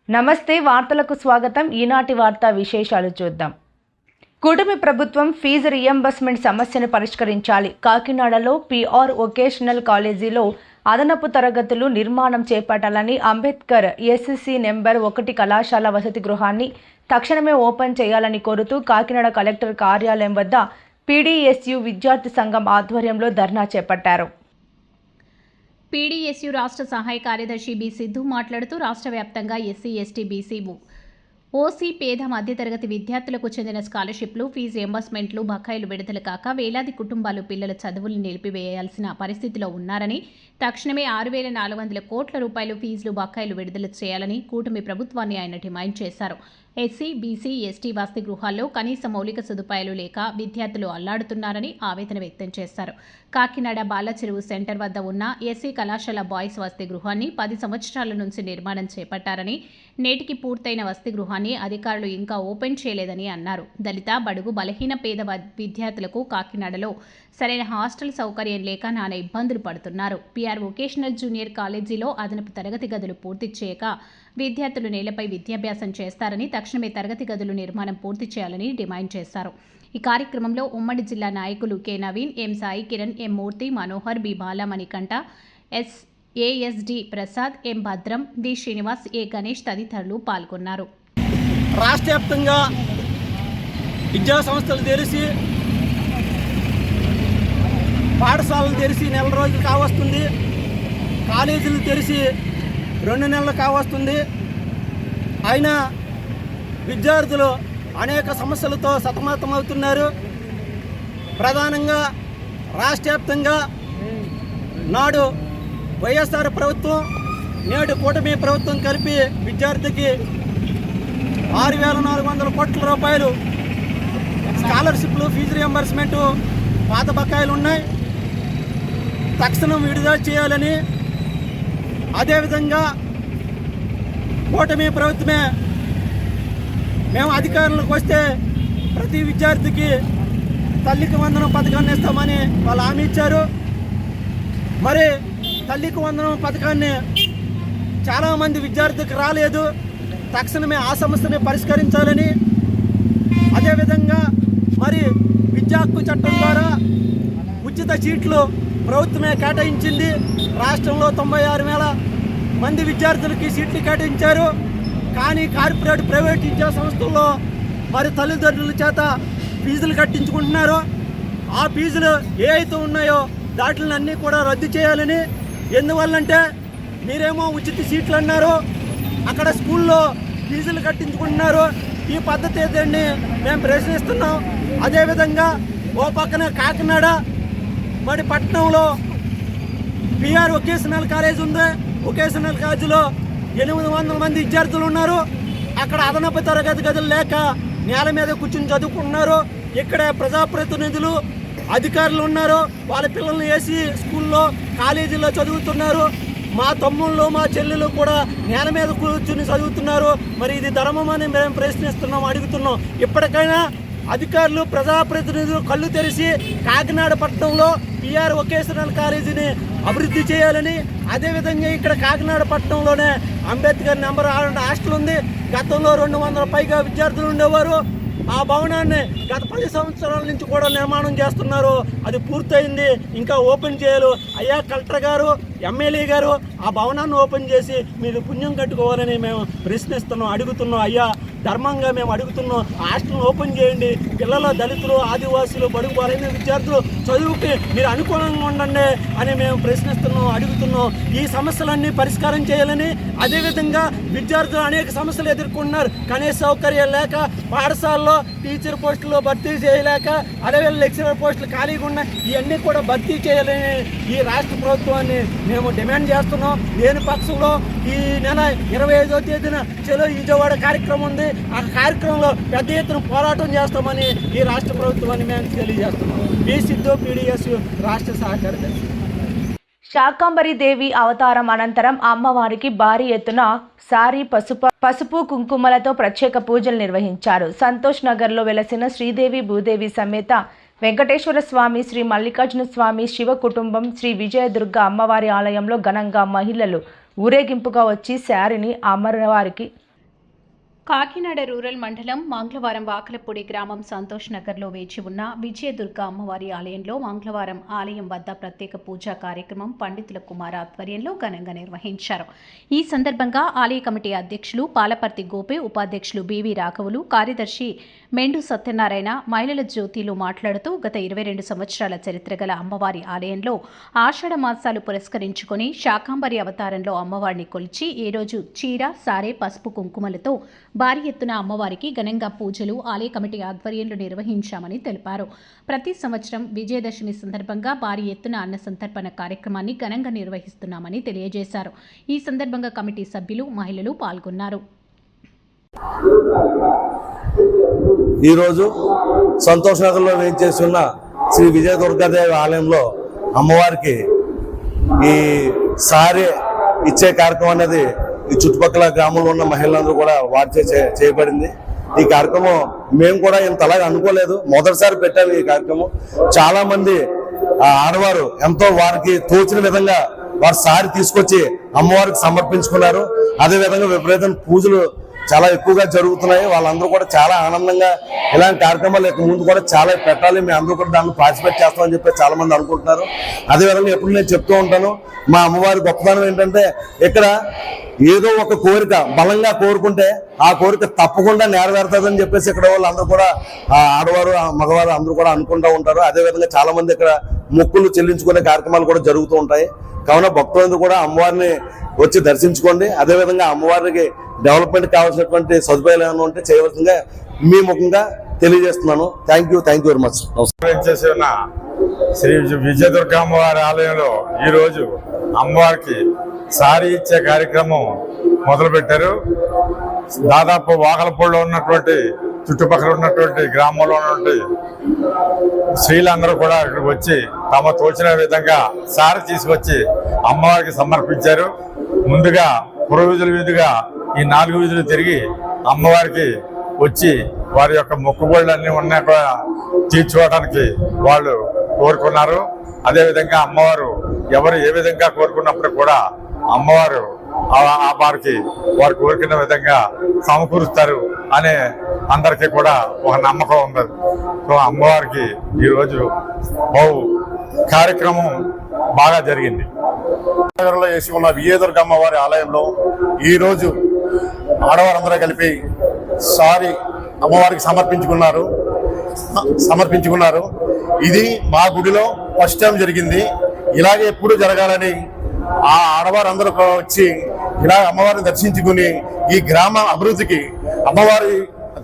నమస్తే వార్తలకు స్వాగతం. ఈనాటి వార్తా విశేషాలు చూద్దాం. కూటమి ప్రభుత్వం ఫీజు రియంబర్స్మెంట్ సమస్యను పరిష్కరించాలి. కాకినాడలో పిఆర్ వొకేషనల్ కాలేజీలో అదనపు తరగతులు నిర్మాణం చేపట్టాలని, అంబేద్కర్ ఎస్సీ నెంబర్ 1 కళాశాల వసతి గృహాన్ని తక్షణమే ఓపెన్ చేయాలని కోరుతూ కాకినాడ కలెక్టర్ కార్యాలయం వద్ద పీడీఎస్యు విద్యార్థి సంఘం ఆధ్వర్యంలో ధర్నా చేపట్టారు. పీడీఎస్యు రాష్ట్ర సహాయ కార్యదర్శి బి సిద్ధు మాట్లాడుతూ రాష్ట్ర వ్యాప్తంగా ఎస్సీ, ఎస్టీ, బీసీ, ఓసీ, పేద మధ్యతరగతి విద్యార్థులకు చెందిన స్కాలర్షిప్లు, ఫీజు రియంబర్స్మెంట్లు బకాయిలు విడుదల కాక వేలాది కుటుంబాలు పిల్లల చదువులు నిలిపివేయాల్సిన పరిస్థితిలో ఉన్నారని, తక్షణమే 6,400 కోట్ల రూపాయలు ఫీజులు బకాయిలు విడుదల చేయాలని కూటమి ప్రభుత్వాన్ని ఆయన డిమాండ్ చేశారు. ఎస్సీ, బీసీ, ఎస్టీ వసతి గృహాల్లో కనీస మౌలిక సదుపాయాలు లేక విద్యార్థులు అల్లాడుతున్నారని ఆవేదన వ్యక్తం చేశారు. కాకినాడ బాలచెరువు సెంటర్ వద్ద ఉన్న ఎస్సీ కళాశాల బాయ్స్ వసతి గృహాన్ని 10 సంవత్సరాల నుంచి నిర్మాణం చేపట్టారని, నేటికి పూర్తయిన వసతి గృహాన్ని అధికారులు ఇంకా ఓపెన్ చేయలేదని అన్నారు. దళిత, బడుగు, బలహీన పేద విద్యార్థులకు కాకినాడలో సరైన హాస్టల్ సౌకర్యం లేక నానా ఇబ్బందులు పడుతున్నారు. పిఆర్ వొకేషనల్ జూనియర్ కాలేజీలో అదనపు తరగతి గదులు పూర్తి చేయక విద్యార్థులు నేలపై విద్యాభ్యాసం చేస్తారని, తక్షణమే తరగతి గదులు నిర్మాణం పూర్తి చేయాలని డిమాండ్ చేశారు. ఈ కార్యక్రమంలో ఉమ్మడి జిల్లా నాయకులు కె నవీన్, ఎం సాయి కిరణ్, ఎం మూర్తి, మనోహర్, బి బాలమణికంఠ, ఏఎస్డి ప్రసాద్, ఎం భద్రం, డి శ్రీనివాస్, ఏ గణేష్ తదితరులు పాల్గొన్నారు. రాష్ట్ర వ్యాప్తంగా విద్యా సంస్థలు తెరిచి, పాఠశాలలు తెరిచి నెల రోజులు కావస్తుంది, కాలేజీలు తెరిచి 2 నెలలు కావస్తుంది. అయినా విద్యార్థులు అనేక సమస్యలతో సతమతమవుతున్నారు. ప్రధానంగా రాష్ట్ర వ్యాప్తంగా నాడు వైఎస్ఆర్ ప్రభుత్వం, నేడు కూటమి ప్రభుత్వం కలిపి విద్యార్థికి 6,400 కోట్ల రూపాయలు స్కాలర్షిప్లు, ఫీజు రియంబర్స్మెంటు పాత బకాయిలు ఉన్నాయి, తక్షణం విడుదల చేయాలని, అదేవిధంగా కూటమి ప్రభుత్వమే మేము అధికారులకు వస్తే ప్రతి విద్యార్థికి తల్లికి వందనం పథకాన్ని ఇస్తామని వాళ్ళు హామీ ఇచ్చారు. మరి తల్లికి వందనం పథకాన్ని చాలామంది విద్యార్థికి రాలేదు. తక్షణమే ఆ సమస్యని పరిష్కరించాలని, అదేవిధంగా మరి విద్యా హక్కు చట్టం ద్వారా ఉచిత సీట్లు ప్రభుత్వమే కేటాయించింది. రాష్ట్రంలో 96,000 మంది విద్యార్థులకి సీట్లు కేటాయించారు. కానీ కార్పొరేట్, ప్రైవేట్ విద్యా సంస్థల్లో మరి తల్లిదండ్రుల చేత ఫీజులు కట్టించుకుంటున్నారు. ఆ ఫీజులు ఏ అయితే ఉన్నాయో వాటిని అన్నీ కూడా రద్దు చేయాలని. ఎందువల్లంటే మీరేమో ఉచిత సీట్లు అన్నారు, అక్కడ స్కూల్లో ఫీజులు కట్టించుకుంటున్నారు. ఈ పద్ధతి ఏదండి మేము ప్రశ్నిస్తున్నాం. అదేవిధంగా ఓ పక్కన కాకినాడ మరి పట్టణంలో పిఆర్ వొకేషనల్ కాలేజ్ ఉంది. వొకేషనల్ కాలేజీలో 800 మంది విద్యార్థులు ఉన్నారు. అక్కడ అదనపు తరగతి గదులు లేక నేల మీద కూర్చుని చదువుకుంటున్నారు. ఇక్కడ ప్రజాప్రతినిధులు, అధికారులు ఉన్నారు, వాళ్ళ పిల్లల్ని వేసి స్కూల్లో, కాలేజీల్లో చదువుతున్నారు. మా తమ్ముళ్ళు, మా చెల్లెలు కూడా నేల మీద కూర్చుని చదువుతున్నారు. మరి ఇది ధర్మం అని మేము ప్రశ్నిస్తున్నాం, అడుగుతున్నాం. ఇప్పటికైనా అధికారులు, ప్రజాప్రతినిధులు కళ్ళు తెరిచి కాకినాడ పట్టణంలో పిఆర్ వొకేషనల్ కాలేజీని అభివృద్ధి చేయాలని, అదేవిధంగా ఇక్కడ కాకినాడ పట్టణంలోనే అంబేద్కర్ నెంబర్ 6 హాస్టల్ ఉంది. గతంలో 200 పైగా విద్యార్థులు ఉండేవారు. ఆ భవనాన్ని గత 10 సంవత్సరాల నుంచి కూడా నిర్మాణం చేస్తున్నారు. అది పూర్తయింది, ఇంకా ఓపెన్ చేయాలి. అయ్యా కలెక్టర్ గారు, ఎమ్మెల్యే గారు ఆ భవనాన్ని ఓపెన్ చేసి మీరు పుణ్యం కట్టుకోవాలని మేము ప్రశ్నిస్తున్నాం, అడుగుతున్నాం. అయ్యా ధర్మంగా మేము అడుగుతున్నాం, హాస్టల్ని ఓపెన్ చేయండి. పిల్లల దళితులు, ఆదివాసులు, బడుగు బలైన విద్యార్థులు చదువుకి మీరు అనుకూలంగా ఉండండి అని మేము ప్రశ్నిస్తున్నాం, అడుగుతున్నాం. ఈ సమస్యలన్నీ పరిష్కారం చేయాలని, అదేవిధంగా విద్యార్థులు అనేక సమస్యలు ఎదుర్కొంటున్నారు. కనీస సౌకర్యాలు లేక, పాఠశాలలో టీచర్ పోస్టులు భర్తీ చేయలేక, అదేవిధంగా లెక్చరర్ పోస్టులు ఖాళీగా ఉన్నాయి. ఇవన్నీ కూడా భర్తీ చేయాలని ఈ రాష్ట్ర ప్రభుత్వాన్ని మేము డిమాండ్ చేస్తున్నాం. దేని పక్షంలో ఈ నెల 25వ తేదీన చలో విజయవాడ కార్యక్రమం ఉంది. ఆ కార్యక్రమంలో పెద్ద ఎత్తున పోరాటం చేస్తామని ఈ రాష్ట్ర ప్రభుత్వాన్ని మేము తెలియజేస్తున్నాం. బి సిద్ధు, పీడీఎస్యు రాష్ట్ర సహకారి. శాకంబరి దేవి అవతారం అనంతరం అమ్మవారికి భారీ ఎత్తున సారీ, పసుపు కుంకుమలతో ప్రత్యేక పూజలు నిర్వహించారు. సంతోష్ నగర్లో వెలసిన శ్రీదేవి భూదేవి సమేత వెంకటేశ్వర స్వామి, శ్రీ మల్లికార్జున స్వామి, శివ కుటుంబం, శ్రీ విజయదుర్గ అమ్మవారి ఆలయంలో ఘనంగా మహిళలు ఊరేగింపుగా వచ్చి శారీని అమ్మవారికి కాకినాడ రూరల్ మండలం మంగళవారం వాకలపూడి గ్రామం సంతోష్ నగర్లో వేచి ఉన్న విజయదుర్గ అమ్మవారి ఆలయంలో మంగళవారం ఆలయం వద్ద ప్రత్యేక పూజా కార్యక్రమం పండితుల కుమార్ ఆధ్వర్యంలో ఘనంగా నిర్వహించారు. ఈ సందర్భంగా ఆలయ కమిటీ అధ్యక్షులు పాలపర్తి గోపి, ఉపాధ్యక్షులు బివి రాఘవులు, కార్యదర్శి మెండు సత్యనారాయణ, మహిళల జ్యోతిలు మాట్లాడుతూ గత 22 సంవత్సరాల చరిత్ర గల అమ్మవారి ఆలయంలో ఆషాఢ మాసాలు పురస్కరించుకొని శాకాంబరి అవతారంలో అమ్మవారిని కొలిచి ఈ రోజు చీర, సారే, పసుపు, కుంకుమలతో భారీ ఎత్తున అమ్మవారికి ఘనంగా పూజలు ఆలయ కమిటీ ఆధ్వర్యంలో నిర్వహించామని తెలిపారు. ప్రతి సంవత్సరం విజయదశమి సందర్భంగా భారీ ఎత్తున అన్న సంతర్పణ కార్యక్రమాన్ని ఘనంగా నిర్వహిస్తున్నామని తెలియజేశారు. ఈ సందర్భంగా కమిటీ సభ్యులు, మహిళలు పాల్గొన్నారు. ఈరోజు సంతోష్ నగర్లో వేయించేసి ఉన్న శ్రీ విజయదుర్గాదేవి ఆలయంలో అమ్మవారికి ఈ సారే ఇచ్చే కార్యక్రమం అనేది ఈ చుట్టుపక్కల గ్రామంలో ఉన్న మహిళలందరూ కూడా వాటి చేయబడింది. ఈ కార్యక్రమం మేము కూడా ఇంతలాగా అనుకోలేదు, మొదటిసారి పెట్టాము ఈ కార్యక్రమం. చాలా మంది ఆడవారు ఎంతో వారికి తోచిన విధంగా వారి సారి తీసుకొచ్చి అమ్మవారికి సమర్పించుకున్నారు. అదేవిధంగా విపరీతమైన పూజలు చాలా ఎక్కువగా జరుగుతున్నాయి. వాళ్ళందరూ కూడా చాలా ఆనందంగా ఇలాంటి కార్యక్రమాలు ఇక ముందు కూడా చాలా పెట్టాలి, మేము అందరూ కూడా దాన్ని పార్టిసిపేట్ చేస్తామని చెప్పి చాలా మంది అనుకుంటున్నారు. అదేవిధంగా ఎప్పుడు నేను చెప్తూ ఉంటాను, మా అమ్మవారి గొప్పతనం ఏంటంటే ఇక్కడ ఏదో ఒక కోరిక బలంగా కోరుకుంటే ఆ కోరిక తప్పకుండా నెరవేరుతుందని చెప్పేసి ఇక్కడ వాళ్ళందరూ కూడా ఆడవారు, మగవారు అందరూ కూడా అనుకుంటూ ఉంటారు. అదేవిధంగా చాలా మంది ఇక్కడ మొక్కులు చెల్లించుకునే కార్యక్రమాలు కూడా జరుగుతూ ఉంటాయి. కావున భక్తులందరూ కూడా అమ్మవారిని వచ్చి దర్శించుకోండి. అదేవిధంగా అమ్మవారికి డెవలప్మెంట్ కావాల్సినటువంటి సదుపాయాలు ఏమైనా ఉంటే చేయవలసిందిగా మీ ముఖంగా తెలియజేస్తున్నాను. Thank you very much. చేసి ఉన్న శ్రీ విజయదుర్గ అమ్మవారి ఆలయంలో ఈరోజు అమ్మవారికి సారీ ఇచ్చే కార్యక్రమం మొదలుపెట్టారు. దాదాపు వాకలపూడిలో ఉన్నటువంటి చుట్టుపక్కల ఉన్నటువంటి గ్రామంలో ఉన్నటువంటి స్త్రీలందరూ కూడా ఇక్కడికి వచ్చి తమ తోచిన విధంగా సారి తీసుకొచ్చి అమ్మవారికి సమర్పించారు. ముందుగా పురవీధుల వీధిగా ఈ 4 వీధులు తిరిగి అమ్మవారికి వచ్చి వారి యొక్క మొక్కుబడులన్నీ ఉన్నాయి కూడా తీర్చుకోవడానికి వాళ్ళు కోరుకున్నారు. అదేవిధంగా అమ్మవారు ఎవరు ఏ విధంగా కోరుకున్నప్పుడు కూడా అమ్మవారు వారికి వారు కోరుకున్న విధంగా సమకూరుస్తారు అనే అందరికీ కూడా ఒక నమ్మకం ఉంది. సో అమ్మవారికి ఈరోజు కార్యక్రమం బాగా జరిగింది. నగరంలో వేసి ఉన్న విజయదుర్గ అమ్మవారి ఆలయంలో ఈరోజు ఆడవారందరూ కలిపి సారీ అమ్మవారికి సమర్పించుకున్నారు. ఇది మా గుడిలో ఫస్ట్ టైం జరిగింది. ఇలాగే ఎప్పుడు జరగాలని ఆ ఆడవారందరూ వచ్చి ఇలా అమ్మవారిని దర్శించుకుని ఈ గ్రామ అభివృద్ధికి అమ్మవారి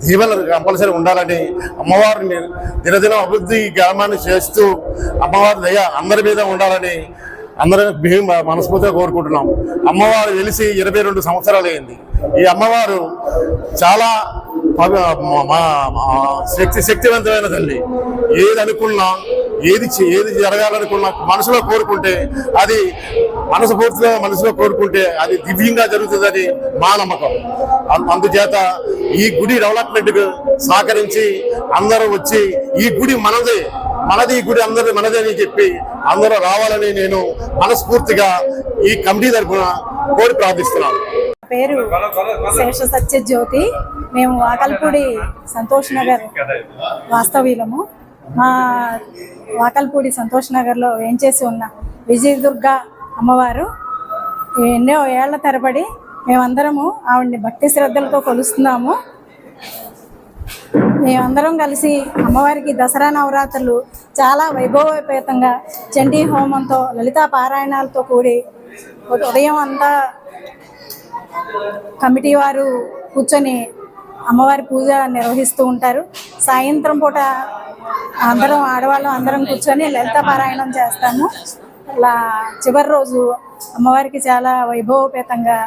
దీవెనలు కంపల్సరీ ఉండాలని, అమ్మవారిని దినదినం అభివృద్ధి ఈ గ్రామాన్ని చేస్తూ అమ్మవారి దయ అందరి మీద ఉండాలని అందరూ మేము మనస్ఫూర్తిగా కోరుకుంటున్నాం. అమ్మవారు వెలిసి 22 సంవత్సరాలు అయింది. ఈ అమ్మవారు చాలా శక్తివంతమైన తల్లి. ఏది అనుకున్నా, ఏది జరగాలనుకున్నా మనసులో కోరుకుంటే అది మనసులో కోరుకుంటే అది దివ్యంగా జరుగుతుందని మా నమ్మకం. అందుచేత ఈ గుడి డెవలప్మెంట్కు సహకరించి అందరూ వచ్చి ఈ గుడి మనది ఈ గుడి అందరూ మనదే అని చెప్పి అందరూ రావాలని నేను మనస్ఫూర్తిగా ఈ కమిటీ తరఫున కోరి ప్రార్థిస్తున్నాను. పేరు శేష సత్యజ్యోతి. మేము వాకల్పూడి సంతోష్ నగర్ వాస్తవ్యులము. మా వాకల్పూడి సంతోష్ నగర్లో ఏం చేసి ఉన్న విజయదుర్గ అమ్మవారు ఎన్నో ఏళ్ల తరబడి మేమందరము ఆవిడ్ని భక్తి శ్రద్ధలతో కొలుస్తున్నాము. మేమందరం కలిసి అమ్మవారికి దసరా నవరాత్రులు చాలా వైభవోపేతంగా చండీ హోమంతో, లలితా పారాయణాలతో కూడి ఉదయం అంతా కమిటీ వారు కూర్చొని అమ్మవారి పూజ నిర్వహిస్తూ ఉంటారు. సాయంత్రం పూట అందరం ఆడవాళ్ళం అందరం కూర్చొని లలితా పారాయణం చేస్తాము. అలా చివరి రోజు అమ్మవారికి చాలా వైభవోపేతంగా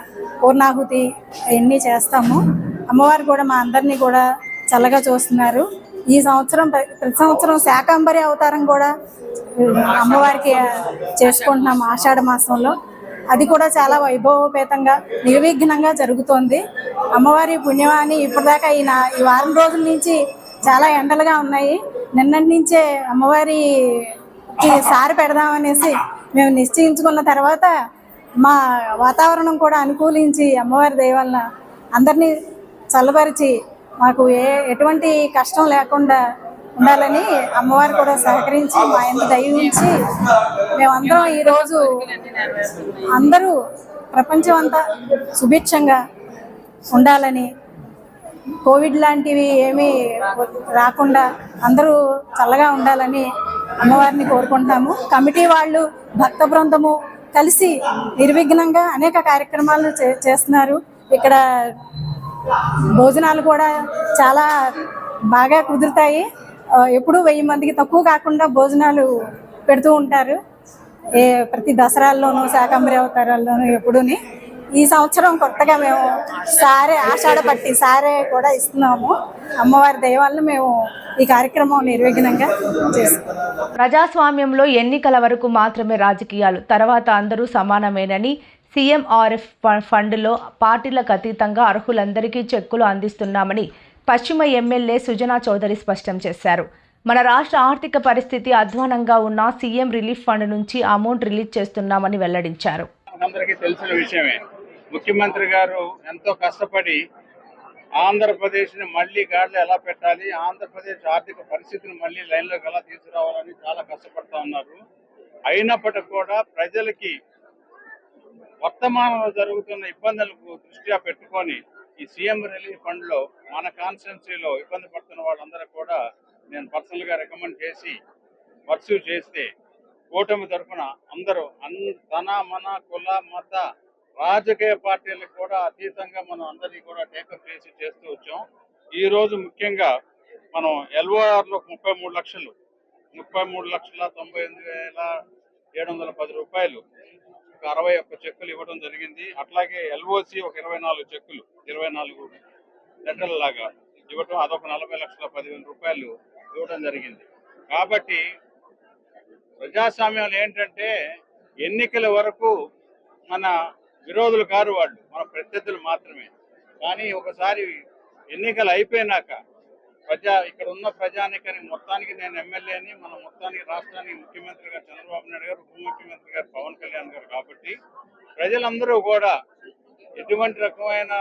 పూర్ణాహుతి అవన్నీ చేస్తాము. అమ్మవారు కూడా మా అందరినీ కూడా చల్లగా చూస్తున్నారు. ఈ సంవత్సరం ప్రతి సంవత్సరం శాకాంబరి అవతారం కూడా అమ్మవారికి చేసుకుంటున్నాము ఆషాఢ మాసంలో. అది కూడా చాలా వైభవోపేతంగా నిర్విఘ్నంగా జరుగుతోంది. అమ్మవారి పుణ్యమాని ఇప్పటిదాకా ఈ వారం రోజుల నుంచి చాలా ఎండలుగా ఉన్నాయి. నిన్నటి నుంచే అమ్మవారికి సారి పెడదామనేసి మేము నిశ్చయించుకున్న తర్వాత మా వాతావరణం కూడా అనుకూలించి అమ్మవారి దయ వలన అందరినీ చల్లబరిచి మాకు ఎటువంటి కష్టం లేకుండా ఉండాలని అమ్మవారు కూడా సహకరించి మా ఇంత దయ ఉంచి మేమందరం ఈరోజు అందరూ ప్రపంచం అంతా సుభిక్షంగా ఉండాలని, కోవిడ్ లాంటివి ఏమీ రాకుండా అందరూ చల్లగా ఉండాలని అమ్మవారిని కోరుకుంటాము. కమిటీ వాళ్ళు, భక్త బృందము కలిసి నిర్విఘ్నంగా అనేక కార్యక్రమాలు చేస్తున్నారు. ఇక్కడ భోజనాలు కూడా చాలా బాగా కుదురుతాయి. ఎప్పుడు 1000 మందికి తక్కువ కాకుండా భోజనాలు పెడుతూ ఉంటారు. ప్రతి దసరాల్లోనూ, శాకంబరి అవతారాల్లోనూ ఎప్పుడూని. ఈ సంవత్సరం కొత్తగా మేము సారే, ఆషాఢ పట్టి సారే కూడా ఇస్తున్నాము. అమ్మవారి దయ వల్ల మేము ఈ కార్యక్రమం నిర్విఘ్నంగా చేస్తాం. ప్రజాస్వామ్యంలో ఎన్నికల వరకు మాత్రమే రాజకీయాలు, తర్వాత అందరూ సమానమేనని సీఎంఆర్ఎఫ్ ఫండ్లో పార్టీలకు అతీతంగా అర్హులందరికీ చెక్కులు అందిస్తున్నామని పశ్చిమ ఎమ్మెల్యే సుజనా చౌదరి స్పష్టం చేశారు. మన రాష్ట్ర ఆర్థిక పరిస్థితి అధ్వానంగా ఉన్న సీఎం రిలీఫ్ ఫండ్ నుంచి అమౌంట్ రిలీజ్ చేస్తున్నామని వెల్లడించారు. అందరికీ తెలిసిన విషయమే. ముఖ్యమంత్రి గారు ఎంతో కష్టపడి ఆంధ్రప్రదేశ్ని మళ్ళీ గాడిలో ఎలా పెట్టాలి, ఆంధ్రప్రదేశ్ ఆర్థిక పరిస్థితిని మళ్ళీ లైన్లోకి ఎలా తీసుకురావాలని చాలా కష్టపడుతూ ఉన్నారు. అయినప్పటికీ కూడా ప్రజలకి వర్తమానంలో జరుగుతున్న ఇబ్బందులకు దృష్ట్యా పెట్టుకొని ఈ సీఎం రిలీఫ్ ఫండ్లో మన కాన్స్టిట్యున్సీలో ఇబ్బంది పడుతున్న వాళ్ళందరూ కూడా నేను పర్సనల్గా రికమెండ్ చేసి పర్సూ చేస్తే కూటమి తరఫున అందరూ ధన, మన, కుల, మత, రాజకీయ పార్టీలకు కూడా అతీతంగా మనం అందరినీ కూడా టేకప్ చేసి చేస్తూ వచ్చాం. ఈరోజు ముఖ్యంగా మనం ఎల్ఓఆర్లో 33,99,710 రూపాయలు, 61 చెక్కులు ఇవ్వడం జరిగింది. అట్లాగే ఎల్ఓసి ఒక 24 చెక్కులు, 24 లెటర్లలాగా ఇవ్వటం, అదొక 40,10,000 రూపాయలు ఇవ్వడం జరిగింది. కాబట్టి ప్రజాస్వామ్యంలో ఏంటంటే ఎన్నికల వరకు మన విరోధులు కారు వాళ్ళు, మన ప్రత్యర్థులు మాత్రమే. కానీ ఒకసారి ఎన్నికలు అయిపోయినాక ఇక్కడ ఉన్న ప్రజానికానికి మొత్తానికి నేను ఎమ్మెల్యేని, మన మొత్తానికి రాష్ట్రానికి ముఖ్యమంత్రి గారు చంద్రబాబు నాయుడు గారు, ఉప ముఖ్యమంత్రి గారు పవన్ కళ్యాణ్ గారు. కాబట్టి ప్రజలందరూ కూడా ఎటువంటి రకమైన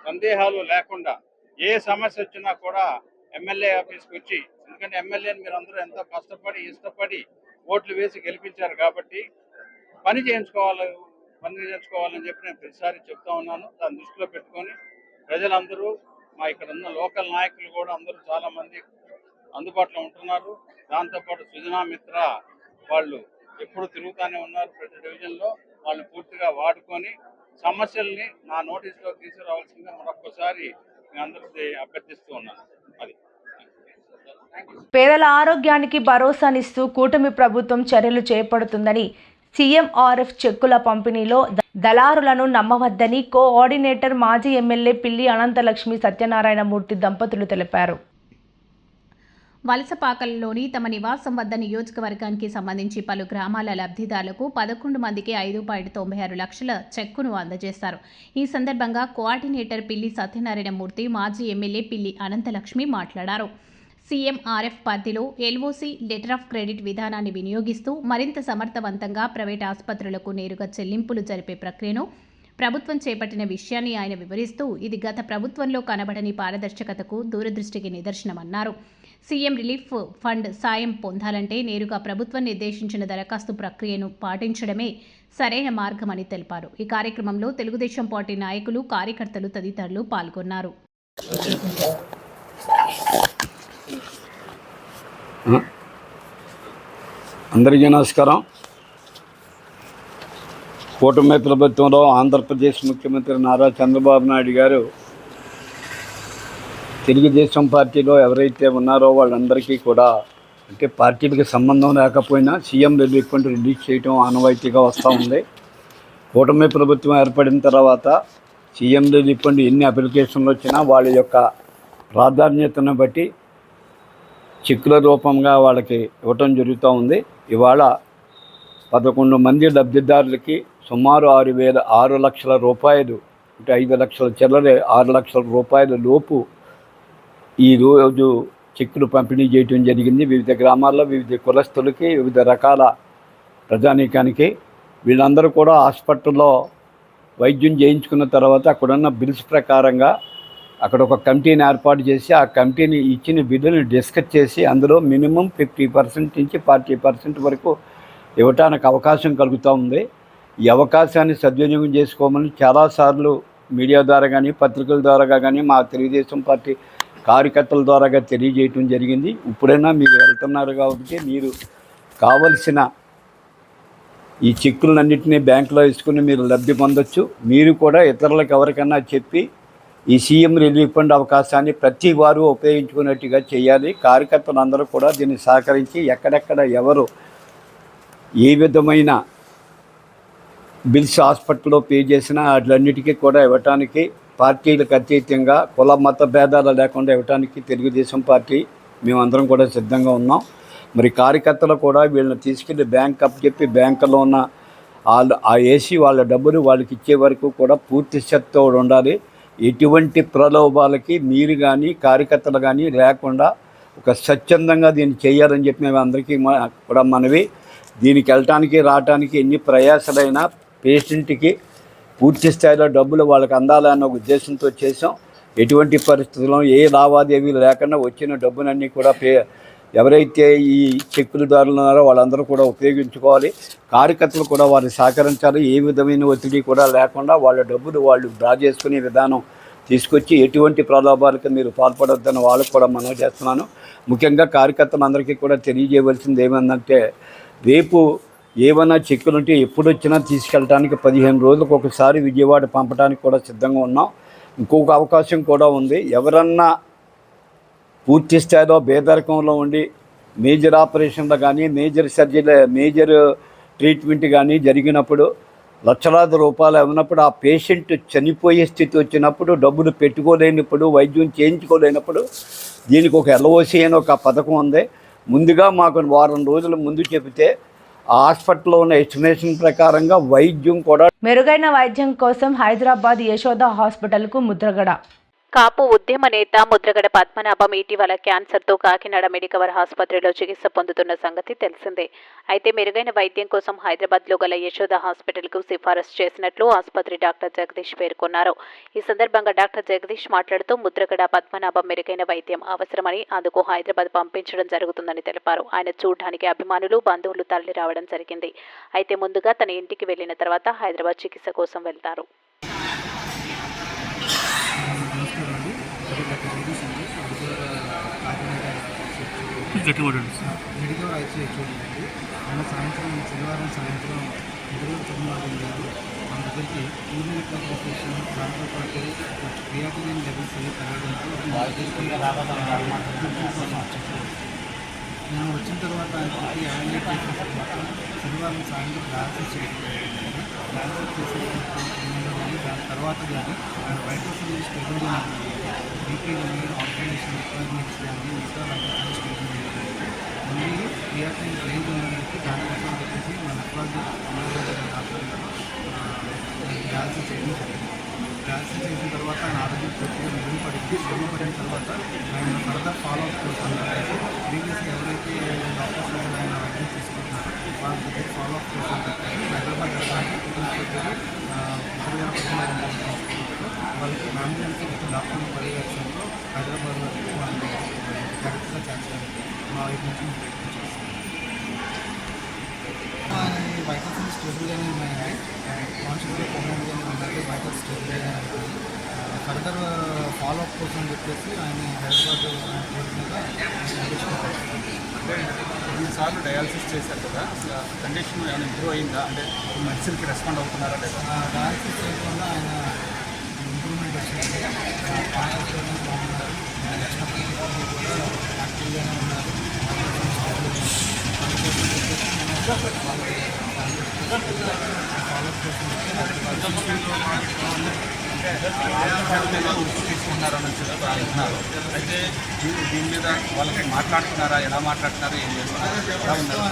సందేహాలు లేకుండా ఏ సమస్య వచ్చినా కూడా ఎమ్మెల్యే ఆఫీస్కి వచ్చి, ఎందుకంటే ఎమ్మెల్యేని మీరు అందరూ ఎంతో కష్టపడి ఇష్టపడి ఓట్లు వేసి గెలిపించారు కాబట్టి పని చేయించుకోవాలని చెప్పి నేను ప్రతిసారి చెప్తా ఉన్నాను. దాన్ని దృష్టిలో పెట్టుకొని ప్రజలందరూ, మా ఇక్కడ ఉన్న లోకల్ నాయకులు కూడా అందరూ చాలా మంది అందుబాటులో ఉంటున్నారు. దాంతోపాటు సుజనా మిత్ర వాళ్ళు ఎప్పుడు తిరుగుతూనే ఉన్నారు ప్రతి డివిజన్లో. వాళ్ళు పూర్తిగా వాడుకొని సమస్యల్ని నా నోటీసులో తీసుకురావాల్సిందిగా మరొకసారి నేను అందరికీ అభ్యర్థిస్తూ ఉన్నాను. అది పేదల ఆరోగ్యానికి భరోసానిస్తూ కూటమి ప్రభుత్వం చర్యలు చేపడుతుందని, సీఎంఆర్ఎఫ్ చెక్కుల పంపిణీలో దళారులను నమ్మవద్దని కోఆర్డినేటర్ మాజీ ఎమ్మెల్యే పిల్లి అనంతలక్ష్మి సత్యనారాయణమూర్తి దంపతులు తెలిపారు. వలసపాకలలోని తమ నివాసం వద్ద నియోజకవర్గానికి సంబంధించి పలు గ్రామాల లబ్ధిదారులకు 11 మందికి 5.96 లక్షల చెక్కును అందజేశారు. ఈ సందర్భంగా కోఆర్డినేటర్ పిల్లి సత్యనారాయణమూర్తి, మాజీ ఎమ్మెల్యే పిల్లి అనంతలక్ష్మి మాట్లాడారు. సీఎంఆర్ఎఫ్ పరిధిలో ఎల్ఓసి లెటర్ ఆఫ్ క్రెడిట్ విధానాన్ని వినియోగిస్తూ మరింత సమర్థవంతంగా ప్రైవేట్ ఆసుపత్రులకు నేరుగా చెల్లింపులు జరిపే ప్రక్రియను ప్రభుత్వం చేపట్టిన విషయాన్ని ఆయన వివరిస్తూ, ఇది గత ప్రభుత్వంలో కనబడని పారదర్శకతకు, దూరదృష్టికి నిదర్శనమన్నారు. సీఎం రిలీఫ్ ఫండ్ సాయం పొందాలంటే నేరుగా ప్రభుత్వం నిర్దేశించిన దరఖాస్తు ప్రక్రియను పాటించడమే సరైన మార్గమని తెలిపారు. ఈ కార్యక్రమంలో తెలుగుదేశం పార్టీ నాయకులు, కార్యకర్తలు తదితరులు పాల్గొన్నారు. అందరికీ నమస్కారం. కూటమి ప్రభుత్వంలో ఆంధ్రప్రదేశ్ ముఖ్యమంత్రి నారా చంద్రబాబు నాయుడు గారు తెలుగుదేశం పార్టీలో ఎవరైతే ఉన్నారో వాళ్ళందరికీ కూడా, అంటే పార్టీలకు సంబంధం లేకపోయినా సీఎం రిలీఫ్ ఫండ్ రిలీజ్ చేయడం ఆనవాయితీగా వస్తూ ఉంది. కూటమి ప్రభుత్వం ఏర్పడిన తర్వాత సీఎం రిలీఫ్ ఫండ్ ఎన్ని అప్లికేషన్లు వచ్చినా వాళ్ళ యొక్క ప్రాధాన్యతను బట్టి చెక్కుల రూపంగా వాళ్ళకి ఇవ్వటం జరుగుతూ ఉంది. ఇవాళ 11 మంది లబ్ధిదారులకి సుమారు 6 లక్షల రూపాయలు, అంటే 5 లక్షల చిల్లర 6 లక్షల రూపాయల లోపు ఈరోజు చెక్కులు పంపిణీ చేయడం జరిగింది. వివిధ గ్రామాల్లో వివిధ కులస్తులకి, వివిధ రకాల ప్రజానీకానికి. వీళ్ళందరూ కూడా హాస్పిటల్లో వైద్యం చేయించుకున్న తర్వాత అక్కడున్న బిల్స్ ప్రకారంగా అక్కడ ఒక కమిటీని ఏర్పాటు చేసి ఆ కమిటీని ఇచ్చిన బిల్లుని డిస్కస్ చేసి అందులో మినిమం 50% నుంచి 40% వరకు ఇవ్వటానికి అవకాశం కలుగుతూ ఉంది. ఈ అవకాశాన్ని సద్వినియోగం చేసుకోమని చాలాసార్లు మీడియా ద్వారా కానీ పత్రికల ద్వారా కానీ మా తెలుగుదేశం పార్టీ కార్యకర్తల ద్వారా తెలియజేయటం జరిగింది. ఇప్పుడైనా మీరు వెళ్తున్నారు కాబట్టి మీరు కావలసిన ఈ చెక్కులన్నింటినీ బ్యాంకులో వేసుకుని మీరు లబ్ధి పొందొచ్చు. మీరు కూడా ఇతరులకు ఎవరికన్నా చెప్పి ఈ సీఎం రిలీఫ్ ఫండ్ అవకాశాన్ని ప్రతి వారు ఉపయోగించుకున్నట్టుగా చేయాలి. కార్యకర్తలందరూ కూడా దీన్ని సహకరించి ఎక్కడెక్కడ ఎవరు ఏ విధమైన బిల్స్ హాస్పిటల్లో పే చేసినా వాటిలన్నిటికీ కూడా ఇవ్వటానికి పార్టీలకు అతీతంగా కుల మత భేదాలు లేకుండా ఇవ్వటానికి తెలుగుదేశం పార్టీ మేమందరం కూడా సిద్ధంగా ఉన్నాం. మరి కార్యకర్తలు కూడా వీళ్ళని తీసుకెళ్ళి బ్యాంక్ అప్ చెప్పి బ్యాంకులో ఉన్న వాళ్ళు ఆ ఏసీ వాళ్ళ డబ్బులు వాళ్ళకి ఇచ్చే వరకు కూడా పూర్తి శ్రద్ధతో ఉండాలి. ఎటువంటి ప్రలోభాలకి మీరు కానీ కార్యకర్తలు కానీ లేకుండా ఒక స్వచ్ఛందంగా దీన్ని చేయాలని చెప్పి మేము అందరికీ కూడా మనవి. దీనికి వెళ్ళటానికి రావటానికి ఎన్ని ప్రయాసలైనా పేషెంట్కి పూర్తి స్థాయిలో డబ్బులు వాళ్ళకి అందాలన్న ఉద్దేశంతో చేసాం. ఎటువంటి పరిస్థితుల్లో ఏ లావాదేవీలు లేకుండా వచ్చిన డబ్బులన్నీ కూడా ఎవరైతే ఈ చెక్కులదారులు ఉన్నారో వాళ్ళందరూ కూడా ఉపయోగించుకోవాలి. కార్యకర్తలు కూడా వారిని సహకరించాలి. ఏ విధమైన ఒత్తిడి కూడా లేకుండా వాళ్ళ డబ్బులు వాళ్ళు డ్రా చేసుకునే విధానం తీసుకొచ్చి ఎటువంటి ప్రలోభాలకు మీరు పాల్పడొద్దని వాళ్ళకు కూడా మనం చేస్తున్నాను. ముఖ్యంగా కార్యకర్తలందరికీ కూడా తెలియజేయవలసింది ఏమందంటే రేపు ఏమైనా చెక్కులుంటే ఎప్పుడు వచ్చినా తీసుకెళ్ళడానికి 15 రోజులకు ఒకసారి విజయవాడ పంపడానికి కూడా సిద్ధంగా ఉన్నాం. ఇంకొక అవకాశం కూడా ఉంది. ఎవరన్నా పూర్తి స్థాయిలో బేదరికంలో ఉండి మేజర్ ఆపరేషన్లు కానీ మేజర్ ట్రీట్మెంట్ కానీ జరిగినప్పుడు లక్షలాది రూపాయలు ఉన్నప్పుడు ఆ పేషెంట్ చనిపోయే స్థితి వచ్చినప్పుడు డబ్బులు పెట్టుకోలేనప్పుడు వైద్యం చేయించుకోలేనప్పుడు దీనికి ఒక ఎల్ఓసి అని ఒక పథకం ఉంది. ముందుగా మాకు వారం రోజుల ముందు చెబితే ఆ హాస్పిటల్లో ఉన్న ఎస్టిమేషన్ ప్రకారంగా వైద్యం కూడా మెరుగైన వైద్యం కోసం హైదరాబాద్ యశోద హాస్పిటల్కు ముద్రగడ. కాపు ఉద్యమ నేత ముద్రగడ పద్మనాభం ఇటీవల క్యాన్సర్తో కాకినాడ మెడికవర్ ఆసుపత్రిలో చికిత్స పొందుతున్న సంగతి తెలిసిందే. అయితే మెరుగైన వైద్యం కోసం హైదరాబాద్లో గల యశోద హాస్పిటల్కు సిఫారసు చేసినట్లు ఆసుపత్రి డాక్టర్ జగదీష్ పేర్కొన్నారు. ఈ సందర్భంగా డాక్టర్ జగదీష్ మాట్లాడుతూ ముద్రగడ పద్మనాభం మెరుగైన వైద్యం అవసరమని అందుకు హైదరాబాద్ పంపించడం జరుగుతుందని తెలిపారు. ఆయన చూడడానికి అభిమానులు బంధువులు తరలి రావడం జరిగింది. అయితే ముందుగా తన ఇంటికి వెళ్లిన తర్వాత హైదరాబాద్ చికిత్స కోసం వెళ్తారు. మెడికల్ ఐసీ చూడండి. మొన్న సాయంత్రం శనివారం సాయంత్రం 29 గారు మన దగ్గరికి యూరిన్ కాన్సన్ట్రేషన్ దాంతో పాటు క్రియాటినిన్ లెవెల్స్ పెరగడంతో నేను వచ్చిన తర్వాత ఆయనకి యాన్యుయేట్ చేసిన తర్వాత శనివారం సాయంత్రం డయాలసిస్ చేసిన దాని తర్వాత కానీ ఆయన వైట్రోసిన్ స్టేబుల్ బీపీ కానీ ఆపరేషన్ రిక్వైర్మెంట్స్ కానీ మిగతా వైట్రోసిన్ స్టేబుల్ మళ్ళీ క్రియాటినిన్ రేంజ్ ఉండడానికి దానికోసం చెప్పేసి మన నెఫ్రాలజీ డయాలసిస్ చేయించాలి. డయాలసిస్ చేసిన తర్వాత ఆయన ఆరోగ్యం పూర్తిగా మెరుగుపడిన తర్వాత ఆయన ఫర్దర్ ఫాలోఅప్ కోసం ప్రీవియస్గా ఎవరైతే డాక్టర్స్ ఆయన వైద్యం తీసుకుంటున్నారో వాళ్ళ దగ్గర ఫాలోఅప్ కోసం హైదరాబాద్ వాళ్ళకి అంబులెన్స్ విత్ డాక్టర్ పర్యవేక్షణలో హైదరాబాద్ వరకు వాళ్ళు జాగ్రత్తగా చేర్చడానికి మా వైపు నుంచి వైటల్స్ స్టేబుల్గానే ఉన్నాయండి. కాన్షియస్గా పొందంగానే ఉన్నారు. వైటల్స్ స్టేబుల్గానే ఉంటుంది. ఫర్దర్ ఫాలోఅప్ కోసం చెప్పేసి ఆయన హైదరాబాద్ అంటే 2 సార్లు డయాలసిస్ చేశారు కదా, అసలు కండిషన్ ఏమైనా ఇంప్రూవ్ అయిందా? అంటే మెడిసిన్కి రెస్పాండ్ అవుతున్నారా లేదా? డయాలసిస్ చేయకుండా ఆయన ఇంప్రూవ్మెంట్ వచ్చింది. బాగున్నారు. కూడా యాక్టివ్గానే ఉన్నారు. తీసుకుంటున్నారని అంటున్నారు. అయితే దీని మీద వాళ్ళకి మాట్లాడుతున్నారా? ఎలా మాట్లాడుతున్నారా? ఏం చేస్తున్నారు? ఎలా ఉన్నారు?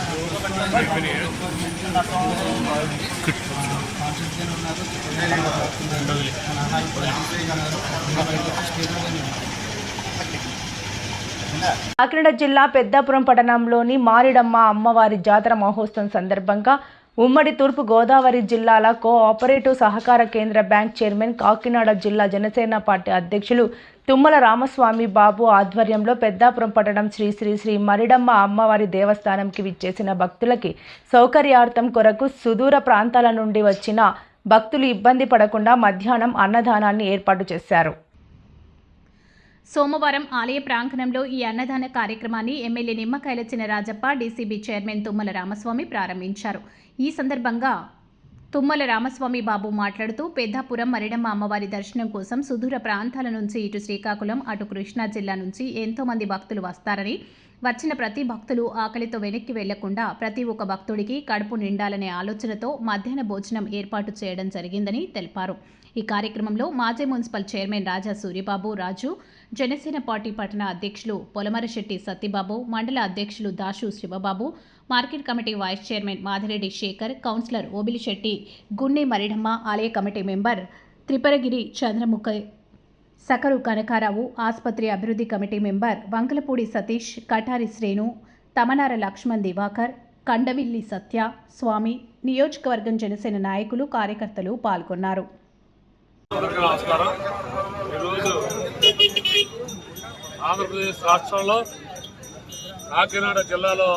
కాకినాడ జిల్లా పెద్దాపురం పట్టణంలోని మారిడమ్మ అమ్మవారి జాతర మహోత్సవం సందర్భంగా ఉమ్మడి తూర్పు గోదావరి జిల్లాల కోఆపరేటివ్ సహకార కేంద్ర బ్యాంక్ చైర్మన్, కాకినాడ జిల్లా జనసేన పార్టీ అధ్యక్షులు తుమ్మల రామస్వామి బాబు ఆధ్వర్యంలో పెద్దాపురం పట్టణం శ్రీ శ్రీ శ్రీ మరిడమ్మ అమ్మవారి దేవస్థానంకి విచ్చేసిన భక్తులకి సౌకర్యార్థం కొరకు సుదూర ప్రాంతాల నుండి వచ్చిన భక్తులు ఇబ్బంది పడకుండా మధ్యాహ్నం అన్నదానాన్ని ఏర్పాటు చేశారు. సోమవారం ఆలయ ప్రాంగణంలో ఈ అన్నదాన కార్యక్రమాన్ని MLA Nimmakayala Chinarajappa, DCB chairman Tummala Ramaswamy ప్రారంభించారు. ఈ సందర్భంగా తుమ్మల రామస్వామి బాబు మాట్లాడుతూ పెద్దాపురం మరిడమ్మ అమ్మవారి దర్శనం కోసం సుదూర ప్రాంతాల నుంచి ఇటు శ్రీకాకుళం, అటు కృష్ణా జిల్లా నుంచి ఎంతోమంది భక్తులు వస్తారని, వచ్చిన ప్రతి భక్తులు ఆకలితో వెనక్కి వెళ్లకుండా ప్రతి ఒక్క భక్తుడికి కడుపు నిండాలనే ఆలోచనతో మధ్యాహ్న భోజనం ఏర్పాటు చేయడం జరిగిందని తెలిపారు. ఈ కార్యక్రమంలో మాజీ municipal chairman Raja Suryababu Raju, Janasena party పట్టణ అధ్యక్షులు పొలమరశెట్టి సత్యబాబు, మండల అధ్యక్షులు Dasu Sivababu, market committee vice chairman Madireddy Sekhar, councillor Obilisetti Gunni Maridamma, ఆలయ కమిటీ మెంబర్ త్రిపురగిరి చంద్రముఖ, సకరు కనకారావు, ఆసుపత్రి అభివృద్ధి కమిటీ మెంబర్ వంకలపూడి సతీష్, కటారి శ్రేణు, తమనార లక్ష్మణ్ దివాకర్, కండవిల్లి సత్య, స్వామి, నియోజకవర్గం జనసేన నాయకులు, కార్యకర్తలు పాల్గొన్నారు. నమస్కారం. ఈరోజు ఆంధ్రప్రదేశ్ రాష్ట్రంలో కాకినాడ జిల్లాలో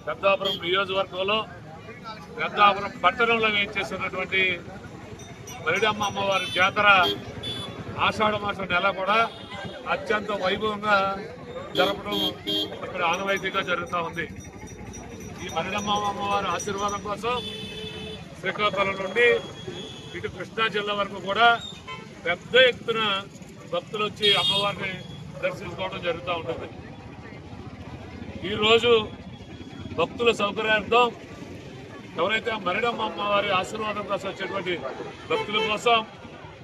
పెద్దాపురం నియోజకవర్గంలో పెద్దాపురం పట్టణంలో వేయించేసినటువంటి మరిడమ్మ అమ్మవారి జాతర ఆషాఢ మాసం నెల కూడా అత్యంత వైభవంగా జరపడం ఇక్కడ ఆనవాయితీగా జరుగుతూ ఉంది. ఈ మరిడమ్మ అమ్మవారి ఆశీర్వాదం కోసం శ్రీకాకుళం నుండి ఇటు కృష్ణా జిల్లా వరకు కూడా పెద్ద ఎత్తున భక్తులు వచ్చి అమ్మవారిని దర్శించుకోవడం జరుగుతూ ఉంటుంది. ఈరోజు భక్తుల సౌకర్యార్థం ఎవరైతే మరిడమ్మ అమ్మవారి ఆశీర్వాదం కోసం వచ్చేటువంటి భక్తుల కోసం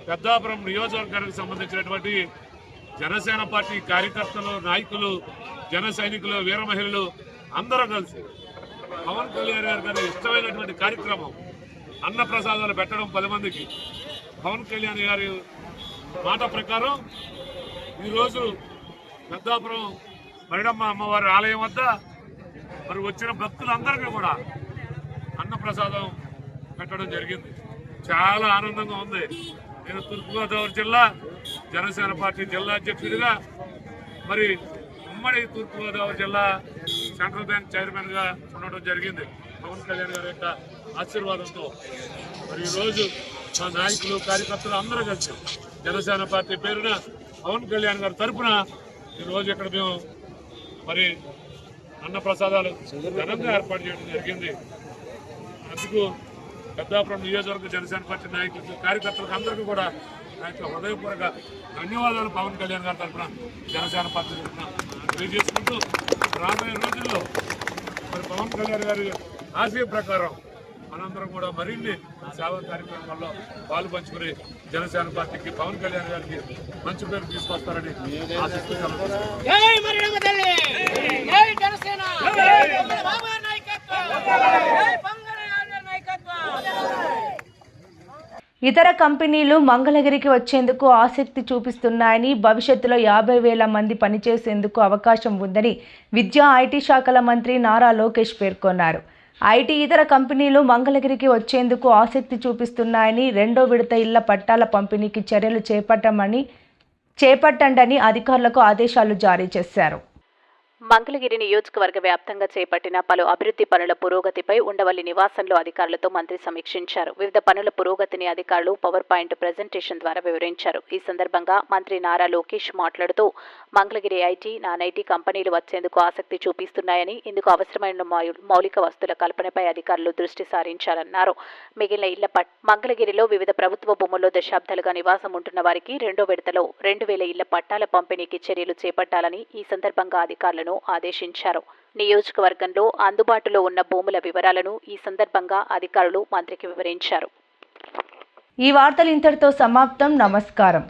పెద్దాపురం నియోజకవర్గానికి సంబంధించినటువంటి జనసేన పార్టీ కార్యకర్తలు, నాయకులు, జన సైనికులు, వీర మహిళలు అందరూ కలిసి పవన్ కళ్యాణ్ గారి ఇష్టమైనటువంటి కార్యక్రమం అన్న ప్రసాదాలు పెట్టడం 10 మందికి. పవన్ కళ్యాణ్ గారి మాట ప్రకారం ఈరోజు పెద్దాపురం మరిడమ్మ అమ్మవారి ఆలయం వద్ద మరి వచ్చిన భక్తులందరికీ కూడా అన్న ప్రసాదం పెట్టడం జరిగింది. చాలా ఆనందంగా ఉంది. నేను తూర్పుగోదావరి జిల్లా జనసేన పార్టీ జిల్లా అధ్యక్షుడిగా, మరి ఉమ్మడి తూర్పుగోదావరి జిల్లా సెంట్రల్ బ్యాంక్ చైర్మన్గా ఉండడం జరిగింది. పవన్ కళ్యాణ్ గారి యొక్క ఆశీర్వాదంతో మరి ఈరోజు మా నాయకులు, కార్యకర్తలు అందరూ కలిసి జనసేన పార్టీ పేరున పవన్ కళ్యాణ్ గారి తరఫున ఈరోజు ఇక్కడ మేము మరి అన్న ప్రసాదాలు ఘనంగా ఏర్పాటు చేయడం జరిగింది. అందుకు పెద్దాపురం నియోజకవర్గ జనసేన పార్టీ నాయకులు, కార్యకర్తలకు అందరికీ కూడా నా యొక్క హృదయపూర్వక ధన్యవాదాలు పవన్ కళ్యాణ్ గారి తరఫున జనసేన పార్టీ తరఫున తెలియజేసుకుంటూ రాబోయే రోజుల్లో మరి పవన్ కళ్యాణ్ గారి ఆశయ ప్రకారం మనందరం కూడా మరిన్ని సేవా కార్యక్రమాల్లో పాలు పంచుకుని జనసేన పార్టీకి, పవన్ కళ్యాణ్ గారికి మంచి పేరు తీసుకొస్తారని ఆశిస్తున్నాను. ఇతర కంపెనీలు మంగళగిరికి వచ్చేందుకు ఆసక్తి చూపిస్తున్నాయని, భవిష్యత్తులో 50,000 మంది పనిచేసేందుకు అవకాశం ఉందని విద్యా, ఐటీ శాఖల మంత్రి నారా లోకేష్ పేర్కొన్నారు. ఐటీ ఇతర కంపెనీలు మంగళగిరికి వచ్చేందుకు ఆసక్తి చూపిస్తున్నాయని, 2వ విడత ఇళ్ల పట్టాల పంపిణీకి చర్యలు చేపట్టండని అధికారులకు ఆదేశాలు జారీ చేశారు. మంగళగిరి నియోజకవర్గ వ్యాప్తంగా చేపట్టిన పలు అభివృద్ధి పనుల పురోగతిపై ఉండవల్లి నివాసంలో అధికారులతో మంత్రి సమీక్షించారు. వివిధ పనుల పురోగతిని అధికారులు పవర్ పాయింట్ ప్రెజెంటేషన్ ద్వారా వివరించారు. ఈ సందర్భంగా మంత్రి నారా లోకేష్ మాట్లాడుతూ మంగళగిరి ఐటీ, నాన్ ఐటీ కంపెనీలు వచ్చేందుకు ఆసక్తి చూపిస్తున్నాయని, ఇందుకు అవసరమైన మౌలిక వస్తువుల కల్పనపై అధికారులు దృష్టి సారించాలన్నారు. మిగిలిన ఇళ్ల మంగళగిరిలో వివిధ ప్రభుత్వ భూముల్లో దశాబ్దాలుగా నివాసం ఉంటున్న వారికి 2వ విడతలో 2,000 ఇళ్ల పట్టాల పంపిణీకి చర్యలు చేపట్టాలని ఈ సందర్భంగా అధికారులను ఆదేశించారు. నియోజకవర్గంలో అందుబాటులో ఉన్న భూముల వివరాలను ఈ సందర్భంగా అధికారులు మంత్రికి వివరించారు. ఈ వార్తలు ఇంతటితో సమాప్తం. నమస్కారం.